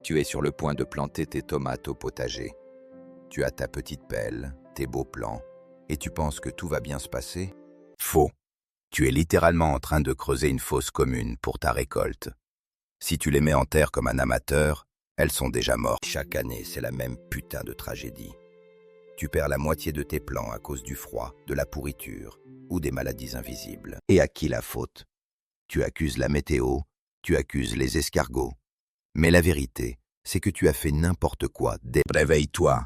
Tu es sur le point de planter tes tomates au potager. Tu as ta petite pelle, tes beaux plants, et tu penses que tout va bien se passer? Faux. Tu es littéralement en train de creuser une fosse commune pour ta récolte. Si tu les mets en terre comme un amateur, elles sont déjà mortes. Chaque année, c'est la même putain de tragédie. Tu perds la moitié de tes plants à cause du froid, de la pourriture ou des maladies invisibles. Et à qui la faute? Tu accuses la météo, tu accuses les escargots. Mais la vérité, c'est que tu as fait n'importe quoi. Réveille-toi.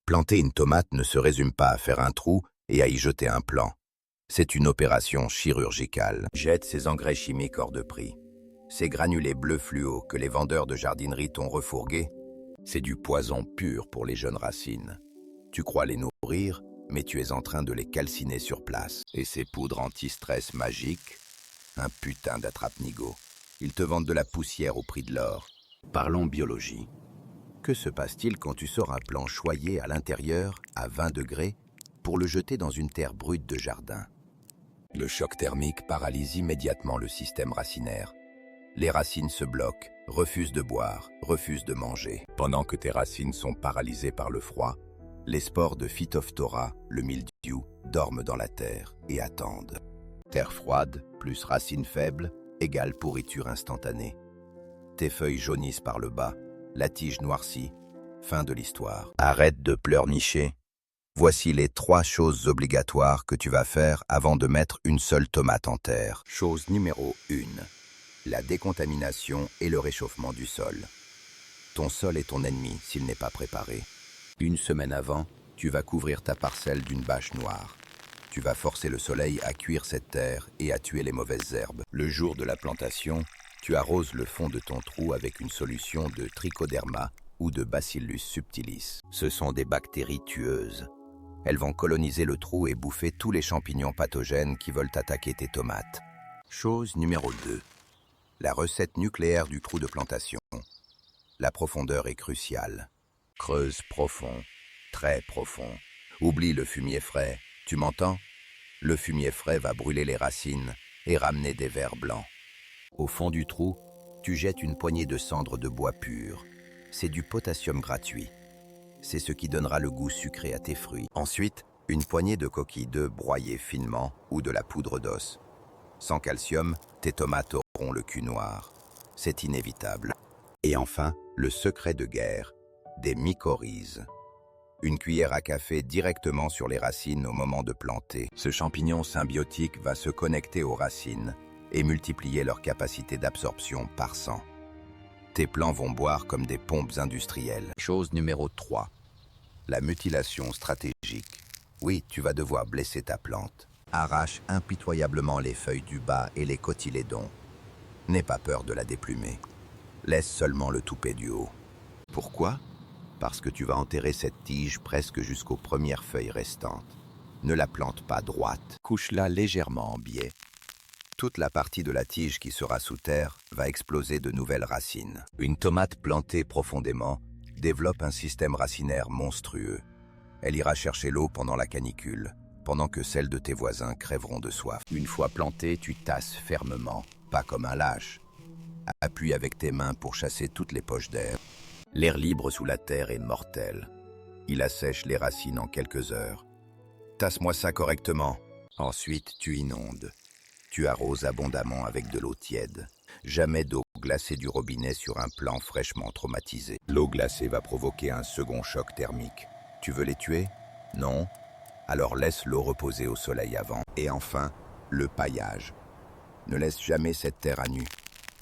Planter une tomate ne se résume pas à faire un trou et à y jeter un plant. C'est une opération chirurgicale. Jette ces engrais chimiques hors de prix. Ces granulés bleus fluo que les vendeurs de jardinerie t'ont refourgués, c'est du poison pur pour les jeunes racines. Tu crois les nourrir, mais tu es en train de les calciner sur place. Et ces poudres anti-stress magiques, un putain d'attrape-nigo. Ils te vendent de la poussière au prix de l'or. Parlons biologie. Que se passe-t-il quand tu sors un plant choyé à l'intérieur, à 20 degrés, pour le jeter dans une terre brute de jardin? Le choc thermique paralyse immédiatement le système racinaire. Les racines se bloquent, refusent de boire, refusent de manger. Pendant que tes racines sont paralysées par le froid, les spores de Phytophthora, le mildiou, dorment dans la terre et attendent. Terre froide plus racines faibles égale pourriture instantanée. Tes feuilles jaunissent par le bas, la tige noircit. Fin de l'histoire. Arrête de pleurnicher. Voici les 3 choses obligatoires que tu vas faire avant de mettre une seule tomate en terre. Chose numéro 1. La décontamination et le réchauffement du sol. Ton sol est ton ennemi s'il n'est pas préparé. Une semaine avant, tu vas couvrir ta parcelle d'une bâche noire. Tu vas forcer le soleil à cuire cette terre et à tuer les mauvaises herbes. Le jour de la plantation, tu arroses le fond de ton trou avec une solution de trichoderma ou de Bacillus subtilis. Ce sont des bactéries tueuses. Elles vont coloniser le trou et bouffer tous les champignons pathogènes qui veulent attaquer tes tomates. Chose numéro 2. La recette nucléaire du trou de plantation. La profondeur est cruciale. Creuse profond, très profond. Oublie le fumier frais, tu m'entends? Le fumier frais va brûler les racines et ramener des vers blancs. Au fond du trou, tu jettes une poignée de cendres de bois pur. C'est du potassium gratuit. C'est ce qui donnera le goût sucré à tes fruits. Ensuite, une poignée de coquilles d'œufs broyées finement ou de la poudre d'os. Sans calcium, tes tomates auront le cul noir. C'est inévitable. Et enfin, le secret de guerre, des mycorhizes. Une cuillère à café directement sur les racines au moment de planter. Ce champignon symbiotique va se connecter aux racines et multiplier leur capacité d'absorption par 100. Tes plants vont boire comme des pompes industrielles. Chose numéro 3. La mutilation stratégique. Oui, tu vas devoir blesser ta plante. Arrache impitoyablement les feuilles du bas et les cotylédons. N'aie pas peur de la déplumer. Laisse seulement le toupet du haut. Pourquoi? Parce que tu vas enterrer cette tige presque jusqu'aux premières feuilles restantes. Ne la plante pas droite. Couche-la légèrement en biais. Toute la partie de la tige qui sera sous terre va exploser de nouvelles racines. Une tomate plantée profondément développe un système racinaire monstrueux. Elle ira chercher l'eau pendant la canicule, pendant que celles de tes voisins crèveront de soif. Une fois plantée, tu tasses fermement, pas comme un lâche. Appuie avec tes mains pour chasser toutes les poches d'air. L'air libre sous la terre est mortel. Il assèche les racines en quelques heures. Tasse-moi ça correctement. Ensuite, tu inondes. Tu arroses abondamment avec de l'eau tiède. Jamais d'eau glacée du robinet sur un plant fraîchement traumatisé. L'eau glacée va provoquer un second choc thermique. Tu veux les tuer? Non? Alors laisse l'eau reposer au soleil avant. Et enfin, le paillage. Ne laisse jamais cette terre à nu.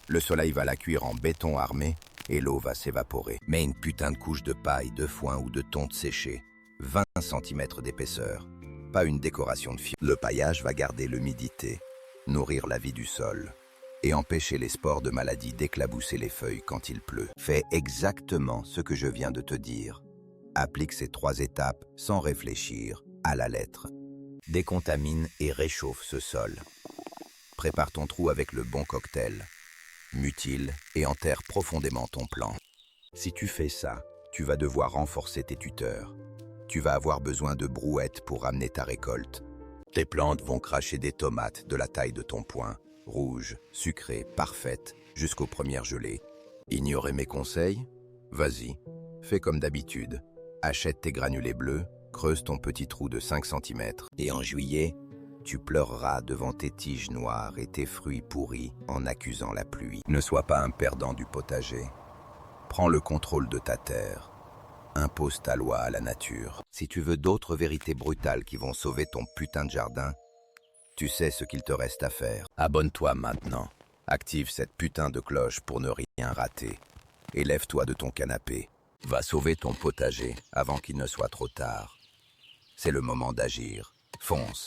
Le soleil va la cuire en béton armé et l'eau va s'évaporer. Mets une putain de couche de paille, de foin ou de tonte séchée. 20 cm d'épaisseur. Pas une décoration de fibre. Le paillage va garder l'humidité, nourrir la vie du sol et empêcher les spores de maladie d'éclabousser les feuilles quand il pleut. Fais exactement ce que je viens de te dire. Applique ces 3 étapes sans réfléchir, à la lettre. Décontamine et réchauffe ce sol. Prépare ton trou avec le bon cocktail. Mutile et enterre profondément ton plant. Si tu fais ça, tu vas devoir renforcer tes tuteurs. Tu vas avoir besoin de brouettes pour ramener ta récolte. Tes plantes vont cracher des tomates de la taille de ton poing, rouges, sucrées, parfaites, jusqu'aux premières gelées. Ignorer mes conseils? Vas-y, fais comme d'habitude. Achète tes granulés bleus, creuse ton petit trou de 5 cm. Et en juillet, tu pleureras devant tes tiges noires et tes fruits pourris en accusant la pluie. Ne sois pas un perdant du potager. Prends le contrôle de ta terre. Impose ta loi à la nature. Si tu veux d'autres vérités brutales qui vont sauver ton putain de jardin, tu sais ce qu'il te reste à faire. Abonne-toi maintenant. Active cette putain de cloche pour ne rien rater. Et lève-toi de ton canapé. Va sauver ton potager avant qu'il ne soit trop tard. C'est le moment d'agir. Fonce.